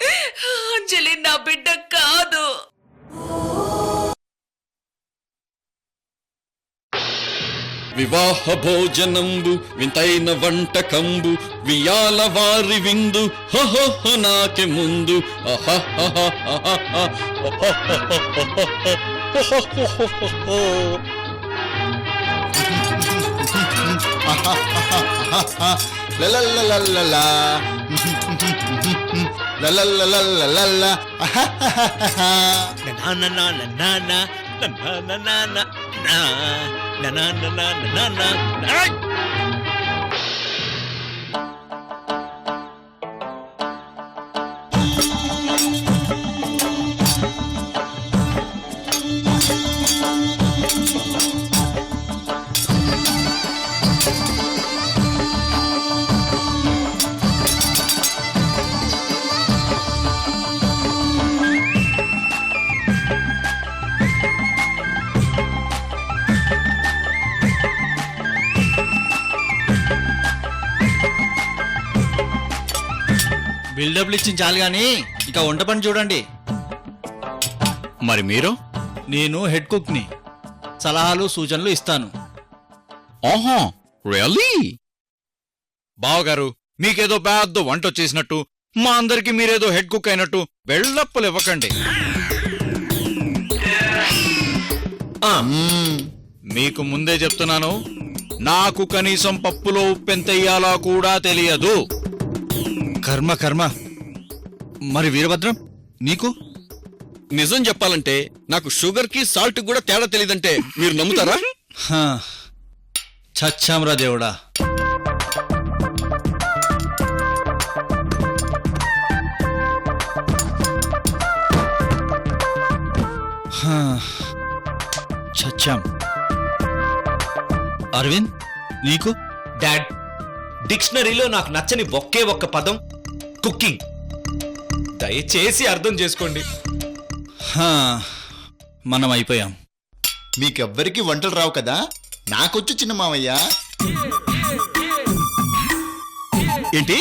అంజలి నా బిడ్డ కాదు. వివాహ భోజనంబు వింతైన వంటకంబు వియాల వారి విందు హహ నాకే ముందు బిల్డప్లు ఇచ్చిన చాలు గాని ఇక వంట పని చూడండి. మరి మీరు? నేను హెడ్ కుక్ ని, సలహాలు సూచనలు ఇస్తాను. ఆహా రియల్లీ? బావగారు, మీకేదో పెద్ద వంట వచ్చేసినట్టు, మా అందరికి మీరేదో హెడ్ కుక్ అయినట్టు వెళ్ళప్పులు ఇవ్వకండి. మీకు ముందే చెప్తున్నాను, నాకు కనీసం పప్పులో ఉప్పెంతెయ్యాలా కూడా తెలియదు. కర్మ కర్మ. మరి వీరభద్రం నీకు? నిజం చెప్పాలంటే నాకు షుగర్ కి సాల్ట్ కూడా తేడా తెలియదంటే మీరు నమ్ముతారా? చచ్చాంరా దేవుడా. చచ్చాం. అరవింద్ నీకు? డాడ్, డిక్షనరీలో నాకు నచ్చని ఒకే ఒక్క పదం కుకింగ్. దయచేసి అర్థం చేసుకోండి. మనం అయిపోయాం. మీకెవ్వరికి వంటలు రావు కదా, నాకొచ్చు చిన్న మావయ్య. ఏంటి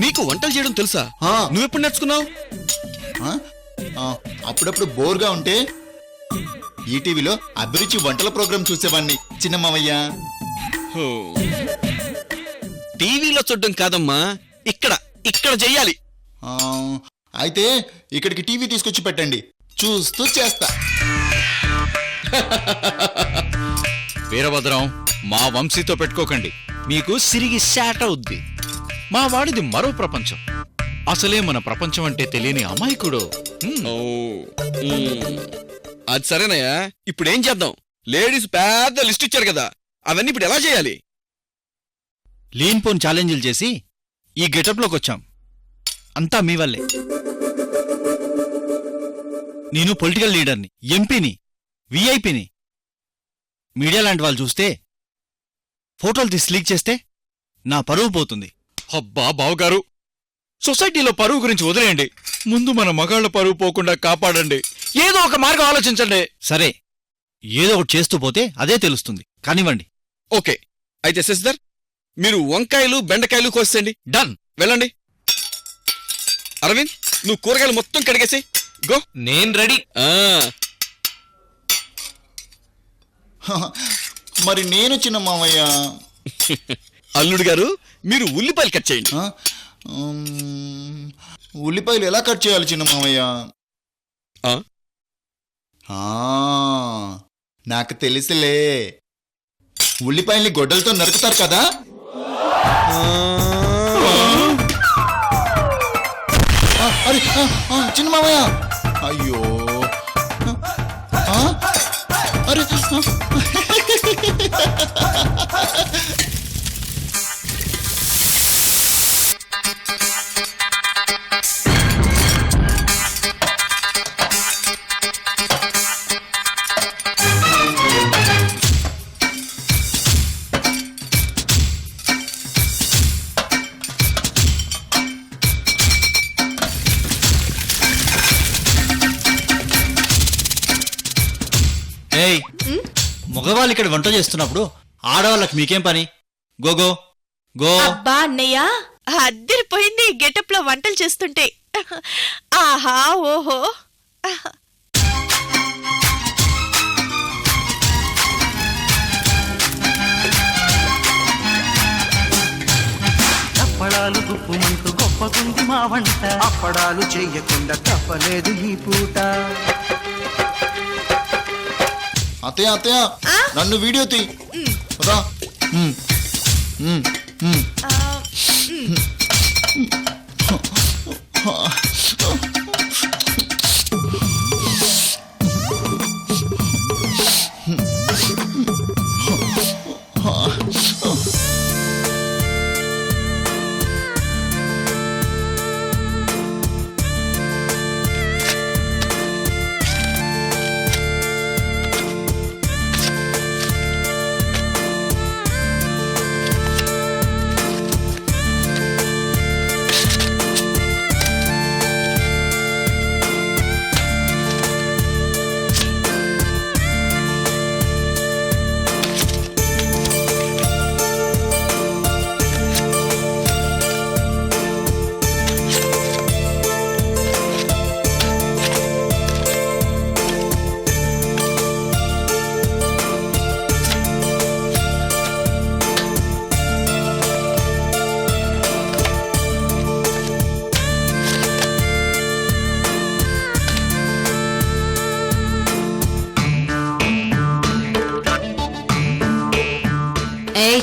నీకు వంటలు చేయడం తెలుసా? నువ్వెప్పుడు నేర్చుకున్నావు? అప్పుడప్పుడు బోర్గా ఉంటే ఈటీవీలో అభిరుచి వంటల ప్రోగ్రాం చూసేవాణ్ణి చిన్న మావయ్య. టీవీలో చూడడం కాదమ్మా, ఇక్కడ ఇక్కడ చెయ్యాలి. అయితే ఇక్కడికి టీవీ తీసుకొచ్చి పెట్టండి, చూస్తూ చేస్తా. వీరభద్రం, మా వంశీతో పెట్టుకోకండి, మీకు సిరిగి శాట అవుద్ది. మా వాడిది మరో ప్రపంచం. అసలే మన ప్రపంచం అంటే తెలియని అమాయకుడు. అది సరేనయ్యా, ఇప్పుడు ఏం చేద్దాం? లేడీస్ పెద్ద లిస్ట్ ఇచ్చారు కదా, అవన్నీ ఇప్పుడు ఎలా చేయాలి? లీన్ పోన్ ఛాలెంజ్లు చేసి ఈ గెటప్లోకి వచ్చాం. అంతా మీ వల్లే. నేను పొలిటికల్ లీడర్ని, ఎంపీని, విఐపిని. మీడియా లాంటి వాళ్ళు చూస్తే ఫోటోలు తీసి లీక్ చేస్తే నా పరువు పోతుంది. అబ్బా బావగారు, సొసైటీలో పరువు గురించి వదిలేయండి. ముందు మన మగాళ్ల పరువు పోకుండా కాపాడండి. ఏదో ఒక మార్గం ఆలోచించండి. సరే, ఏదో ఒకటి చేస్తూ పోతే అదే తెలుస్తుంది. కానివ్వండి. ఓకే, అయితే శశిధర్ మీరు వంకాయలు బెండకాయలు కోసేయండి. డన్, వెళ్ళండి. అరవింద్ నువ్వు కూరగాయలు మొత్తం కడిగేసి గో. నేను రెడీ. మరి నేను చిన్న మావయ్య. అల్లుడు గారు మీరు ఉల్లిపాయలు కట్ చేయండి. ఉల్లిపాయలు ఎలా కట్ చేయాలి చిన్న మావయ్య? నాకు తెలుసులే, ఉల్లిపాయల్ని గొడ్డలతో నరుకుతారు కదా. అరే చిన్న మావయ్య, అయ్యో అరే మగవాళ్ళు ఇక్కడ వంట చేస్తున్నప్పుడు ఆడవాళ్ళకి మీకేం పని? గోగో గో. అబ్బా అన్నయ్య, అద్దరి అదిరిపోయింది గెటప్ లో వంటలు చేస్తుంటే. ఆహా ఓహో. అప్పడాలు గుప్పుమంటూ గొప్పగుంది మా వంట, అప్పడాలు చెయ్యకుండా తప్పలేదు ఈ పూట. అత్తయ్య అత్తయ్య నన్ను వీడియో తీ రా.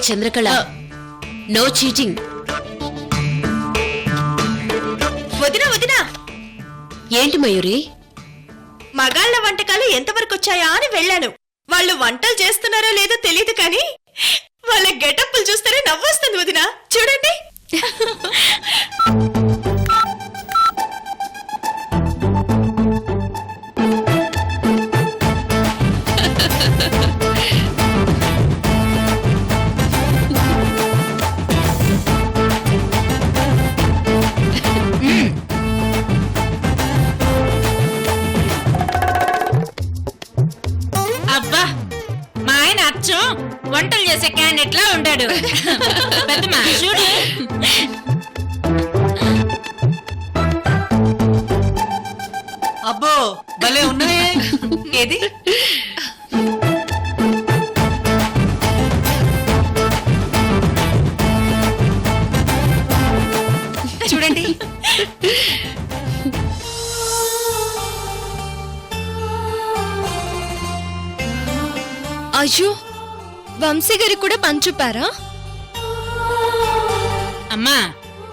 Chandrakala, no cheating. వదినా వదినా, ఏంటి మయూరి? మగాళ్ళ వంటకాలు ఎంతవరకు వచ్చాయా అని వెళ్ళాను. వాళ్ళు వంటలు చేస్తున్నారో లేదో తెలియదు కానీ వాళ్ళ గెటప్పులు చూస్తేనే నవ్వొస్తుంది వదినా. చూడండి. అబ్బా, మా ఆయన అచ్చం వంటలు చేసే క్యాండిడేట్ లా ఉంటాడు. పెద్దమ్మా చూడు. అబ్బో భలే ఉన్నవే. ఏది చూడండి. అయ్యో, వంశీ గారికి కూడా పంచుపారా? అమ్మా,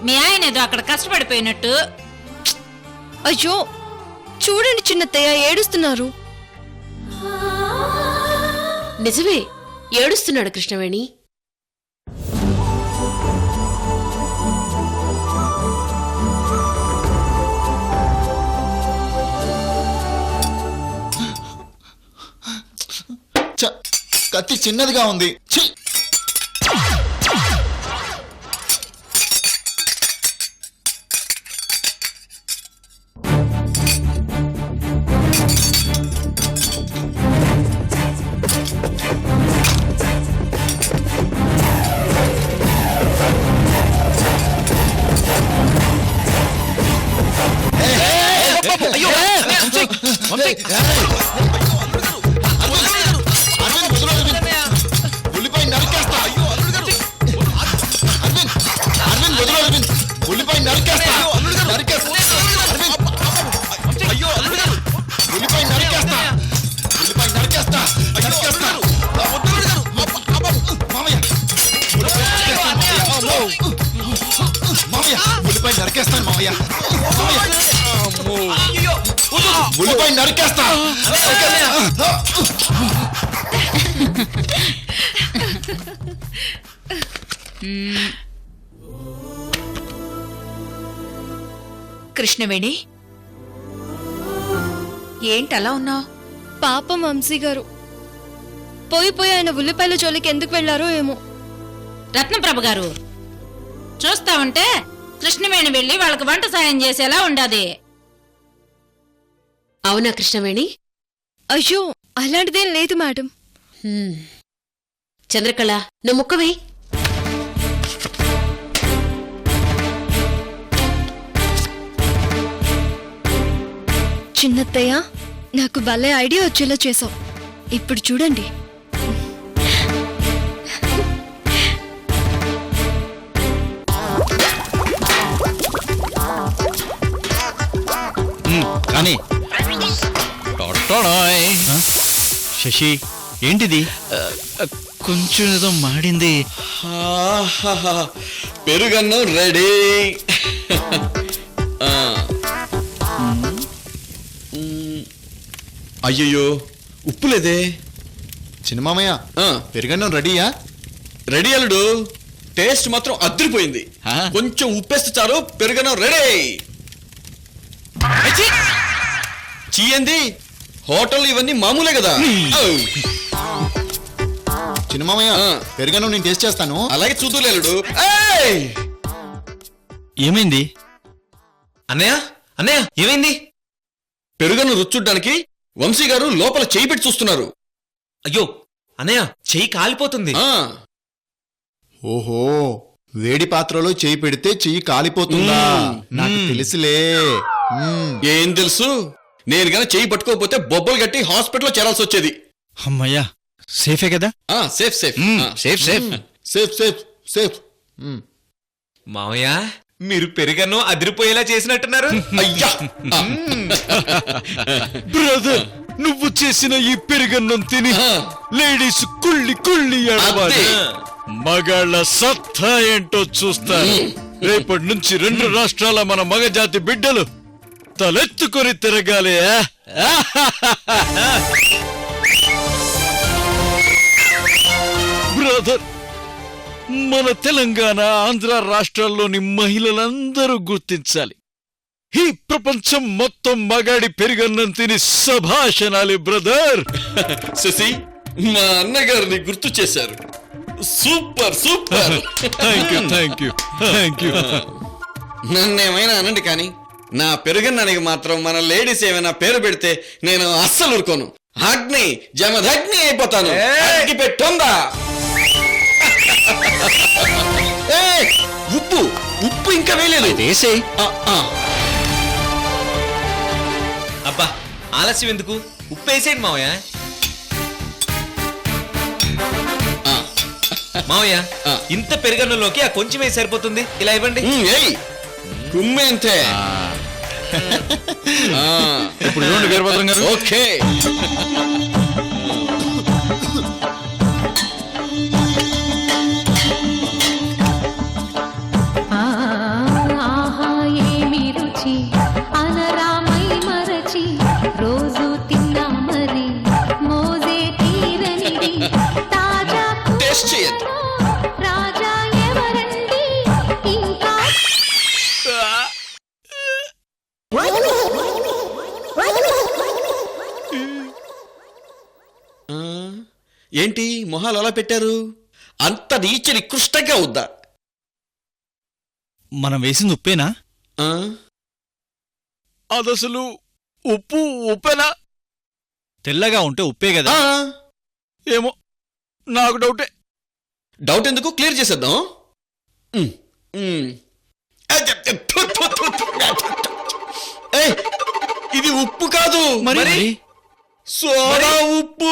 మీ ఆయన ఏదో అక్కడ కష్టపడిపోయినట్టు. అయ్యో చూడండి చిన్నత్తయ్య ఏడుస్తున్నారు. నిజమే, ఏడుస్తున్నాడు కృష్ణవేణి. కత్తి చిన్నదిగా ఉంది. ఛీ! కృష్ణవేణి, ఏంటలా ఉన్నావు? పాపం వంశీ గారు పోయి ఆయన ఉల్లిపాయల జోలికి ఎందుకు వెళ్లారో ఏమో. రత్నప్రభ గారు, చూస్తా ఉంటే కృష్ణవేణి వెళ్ళి వాళ్ళకి వంట సాయం చేసేలా ఉండాది. అవునా కృష్ణవేణి? అయ్యో అలాంటిదేం లేదు మేడం. చంద్రకళ, నువ్వు ముక్కవే. చిన్నత్తయ్య నాకు భలే ఐడియా వచ్చేలా చేసావు. ఇప్పుడు చూడండి. కానీ శశి ఏంటిది? కొంచెం ఏదో మాడింది. ఆహాహా, పెరుగన్నం రెడీ. అయ్యయ్యో, ఉప్పు లేదే. చిన్నమామయ్య పెరుగన్నం రెడీయా? రెడీ అల్లుడు, టేస్ట్ మాత్రం అదిరిపోయింది. కొంచెం ఉప్పేస్తే చాలు, పెరుగన్నం రెడీ. చీయంది, హోటల్ ఇవన్నీ మామూలే కదా. చిన్నమామయ్య పెరుగన్నం నేను టేస్ట్ చేస్తాను. అలాగే చూదులేలుడు. ఏమైంది అన్నయ్య అన్నయ్య ఏమైంది? పెరుగన్నం రుచి వంశీ గారు లోపల చేయి పెట్టి చూస్తున్నారు. అయ్యో అన్నయ్య, చెయ్యి కాలిపోతుంది. ఓహో, వేడి పాత్రలో చెయ్యి పెడితే చెయ్యి కాలిపోతుందా? నాకు తెలుసులే. ఏం తెలుసు, నేను గన చెయ్యి పట్టుకోకపోతే బొబ్బలు గట్టి హాస్పిటల్లో చేరాల్సి వచ్చేది. అమ్మయ్యా, సేఫే కదా? Safe safe safe safe safe safe safe. మావయ్య, మీరు పెరుగన్నం అదిరిపోయేలా చేసినట్టున్నారు. అయ్యా, బ్రదర్, నువ్వు చేసిన ఈ పెరుగన్నం తిని లేడీస్ కుళ్ళి కుళ్ళి ఏడవాలి. మగాళ్ళ సత్తా ఏంటో చూస్తారు. రేపటి నుంచి 2 రాష్ట్రాల మన మగజాతి బిడ్డలు తలెత్తుకొని తిరగాలి. బ్రదర్, మన తెలంగాణ, ఆంధ్ర రాష్ట్రాల్లోని మహిళలందరూ గుర్తించాలి. ఈ ప్రపంచం మొత్తం మగాడి పెరుగన్నం తిని సభాషణాలి. బ్రదర్ శశి, మా అన్నగారిని గుర్తు చేశారు. Super super. Thank you thank you thank you. నన్నేమైనా అనండి కానీ నా పెరుగన్నానికి మాత్రం మన లేడీస్ ఏమైనా పేరు పెడితే నేను అస్సలు ఊరుకోను. అగ్ని జమదగ్ని అయిపోతాను. అగ్గి పెట్టుందా? ఉప్పు ఉప్పు ఇంకా వేయలేదు. అబ్బా, ఆలస్యం ఎందుకు, ఉప్పేసేయండి మావయ్య. మావయ్య, ఇంత పెరుగన్నంలోకి ఆ కొంచెమే సరిపోతుంది. ఇలా ఇవ్వండి. కుమ్మెంతే. ఇప్పుడు చూడండి వీరభద్రం గారు. ఓకే. టేస్ట్ చేయద్దు. ఏంటి మొహాలు అలా పెట్టారు? అంత నీచ నికృష్టంగా వద్దా? మనం వేసింది ఉప్పేనా? అదసలు ఉప్పు ఉప్పేనా? తెల్లగా ఉంటే ఉప్పే కదా. ఏమో, నాకు డౌటే. డౌట్ ఎందుకు, క్లియర్ చేసేద్దాం. ఇది ఉప్పు కాదు, మరి సోడా ఉప్పు.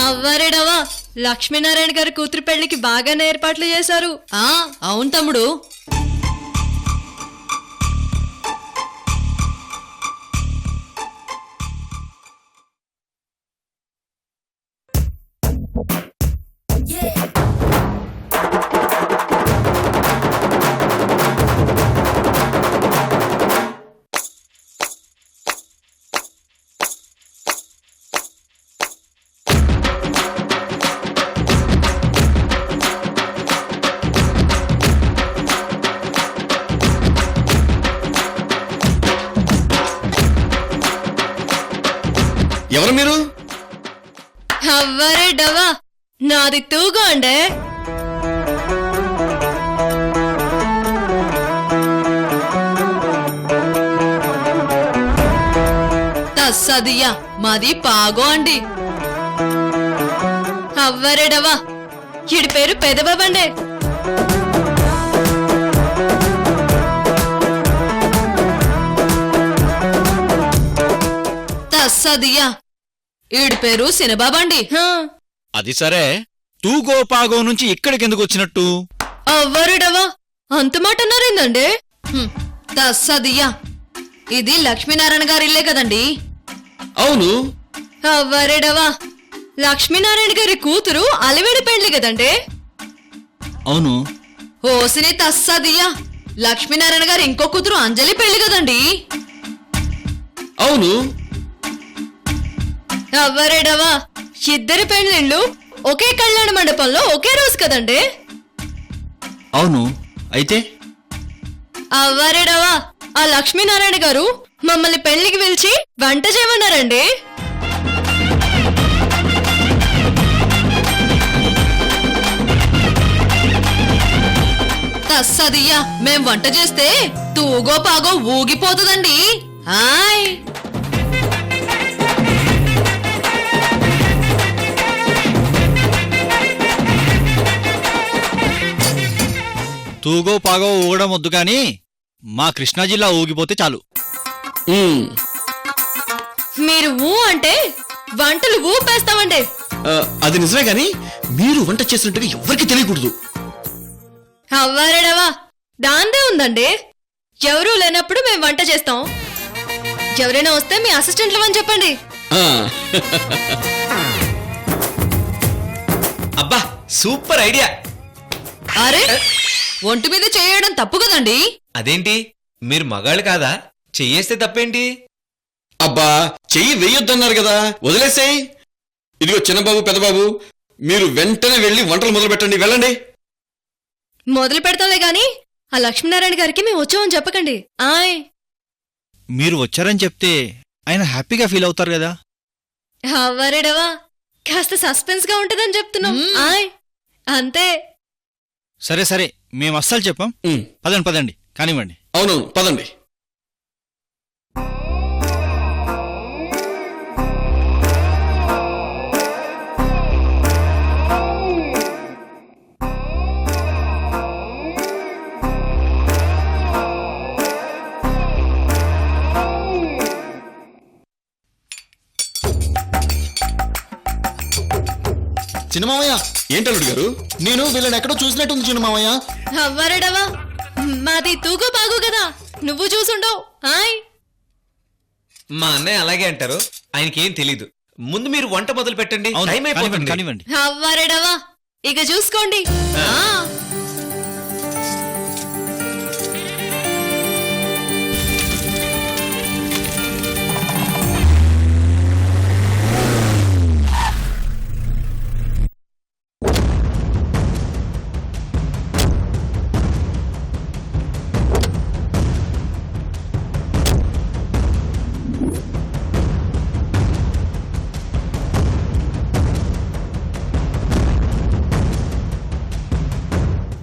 అవ్వరేడవా, లక్ష్మీనారాయణ గారి కూతురు పెళ్లికి బాగానే ఏర్పాట్లు చేశారు. అవును తమ్ముడు. ఎవరు మీరు? అవ్వరేడవా, నాది తూగు అండే. తస్సదియ్యా, మాది పాగో అండి. అవ్వరేడవా, ఈడి పేరు పెదబాబండే. తస్సదియ్యా ఈడి పేరు సినబాబండి. అది సరే తూగో పాగో నుంచి ఇక్కడికెందుకు వచ్చినట్టు? అవ్వరుడవా అంత మాట అన్నారేందండి? తస్సదియ్యా ఇది లక్ష్మీనారాయణ గారి ఇల్లే కదండి. అవును. అవ్వరేడవా లక్ష్మీనారాయణ గారి కూతురు అలివేడి పెండ్లి కదండి. అవును. ఓసిని తస్సదియ్యా లక్ష్మీనారాయణ గారి ఇంకో కూతురు అంజలి పెళ్లి కదండి. అవును. అవ్వరేడవా ఇద్దరి పెళ్లిళ్ళు ఒకే కళ్యాణ మండపంలో ఒకే రోజు కదండి. అవును. అయితే అవ్వరేడవా ఆ లక్ష్మీనారాయణ గారు మమ్మల్ని పెళ్లికి పిలిచి వంట చేయమన్నారండి. తస్సదియ్యా మేం వంట చేస్తే తూగో పాగో ఊగిపోతుందండి. హాయ్ తూగో పాగో ఊగడం వద్దు కానీ మా కృష్ణా జిల్లా ఊగిపోతే చాలు. మీరు ఊ అంటే వంటలు ఊపేస్తామండి. అది నిజమే గాని మీరు వంట చేసినట్టుగా ఎవరికి తెలియకూడదు. అవ్వారేడవా దాందే ఉందండి. ఎవరూ లేనప్పుడు మేము వంట చేస్తాం. ఎవరైనా వస్తే మీ అసిస్టెంట్లు అని చెప్పండి. అబ్బా సూపర్ ఐడియా. అరే ఒంటి మీద చేయడం తప్పు కదండి. అదేంటి మీరు మగాళ్ళు కాదా? చెయ్యేస్తే తప్పేంటి? అబ్బా చెయ్యి వెయ్యొద్దన్నారు కదా, వదిలేసేయ్. ఇదిగో చిన్నబాబు పెద్దబాబు మీరు వెంటనే వెళ్ళి వంటలు మొదలు పెట్టండి. వెళ్ళండి. మొదలు పెడతాంలే గాని ఆ లక్ష్మీనారాయణ గారికి మేము వచ్చామని చెప్పకండి. ఆయ్ మీరు వచ్చారని చెప్తే ఆయన హ్యాపీగా ఫీల్ అవుతారు కదా. అవ్వరేడవా కాస్త సస్పెన్స్ గా ఉంటదని చెప్తున్నాం. ఆయ్ అంతే. సరే సరే మేము అస్సలు చెప్పాం. పదండి పదండి కానివ్వండి. అవును పదండి. చిన్నమావయ్య, ఏంటల్లుడు గారు? నేను వీళ్ళని ఎక్కడో చూసినట్టుంది చిన్నమావయ్య. అవ్వరేడవా మాది తూగు బాగు కదా, నువ్వు చూసుండవు. ఆయ్ మా అన్నయ్య అలాగే అంటారు. ఆయనకేం తెలీదు. ముందు మీరు వంట మొదలు పెట్టండి. అవును, టైం అయిపోతుంది. కానివ్వండి. అవ్వరేడవా ఇక చూసుకోండి.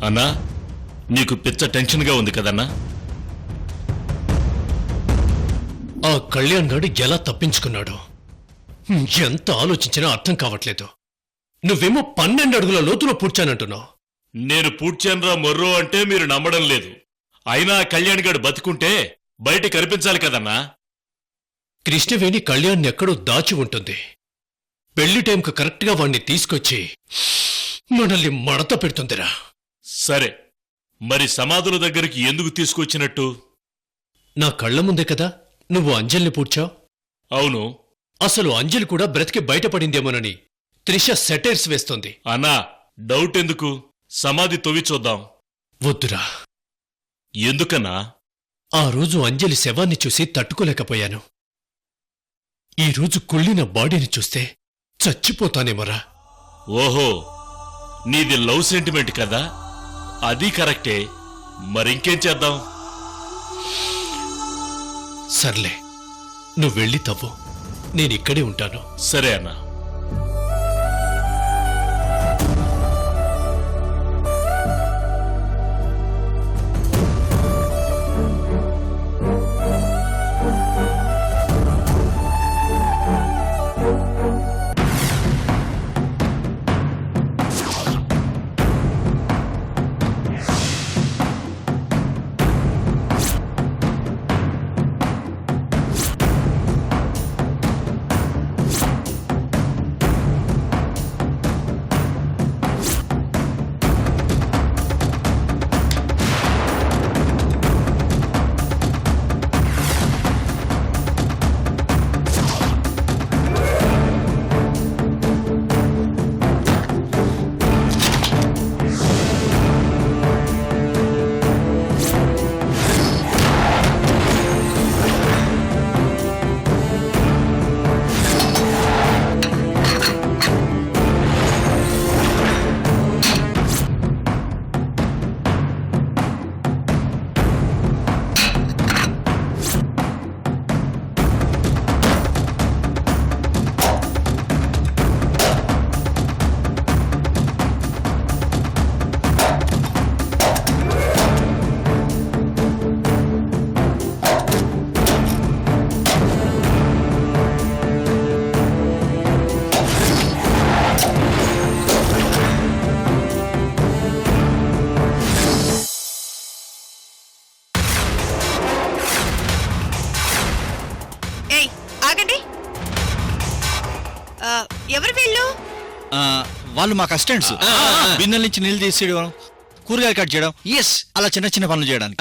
అన్నా నీకు పిచ్చ టెన్షన్ గా ఉంది కదన్నా? ఆ కళ్యాణ్ గాడు ఎలా తప్పించుకున్నాడు? ఎంత ఆలోచించినా అర్థం కావట్లేదు. నువ్వేమో 12 అడుగుల లోతులో పూడ్చానంటున్నావు. నేను పూడ్చాన్రా మొర్రో అంటే మీరు నమ్మడం లేదు. అయినా కళ్యాణ్ గాడు బతికుంటే బయట కనిపించాలి కదన్నా. కృష్ణవేణి కళ్యాణ్ ఎక్కడో దాచి ఉంటుంది. పెళ్లి టైంకు కరెక్ట్గా వాణ్ణి తీసుకొచ్చి మనల్ని మడత పెడుతుందిరా. సరే మరి సమాధుల దగ్గరికి ఎందుకు తీసుకొచ్చినట్టు? నా కళ్ల ముందే కదా నువ్వు అంజలిని పూడ్చావు. అవును. అసలు అంజలి కూడా బ్రతికి బయటపడిందేమోనని త్రిష సెటైర్స్ వేస్తోంది. అన్నా డౌట్ ఎందుకు? సమాధి తొవి చూద్దాం. వద్దురా. ఎందుకన్నా? ఆ రోజు అంజలి శవాన్ని చూసి తట్టుకోలేకపోయాను. ఈ రోజు కుళ్ళిన బాడీని చూస్తే చచ్చిపోతానేమోరా. ఓహో నీది లవ్ సెంటిమెంట్ కదా, అది కరెక్టే. మరింకేం చేద్దాం? సర్లే నువ్వు వెళ్ళి తవ్వు, నేనిక్కడే ఉంటాను. సరే అన్నా. ఎవరు వీళ్ళు? వాళ్ళు మాకు అసిస్టెంట్స్. బిన్నెల నుంచి నీళ్ళు తీసేయడం, కూరగాయలు కట్ చేయడం, అలా చిన్న చిన్న పనులు చేయడానికి.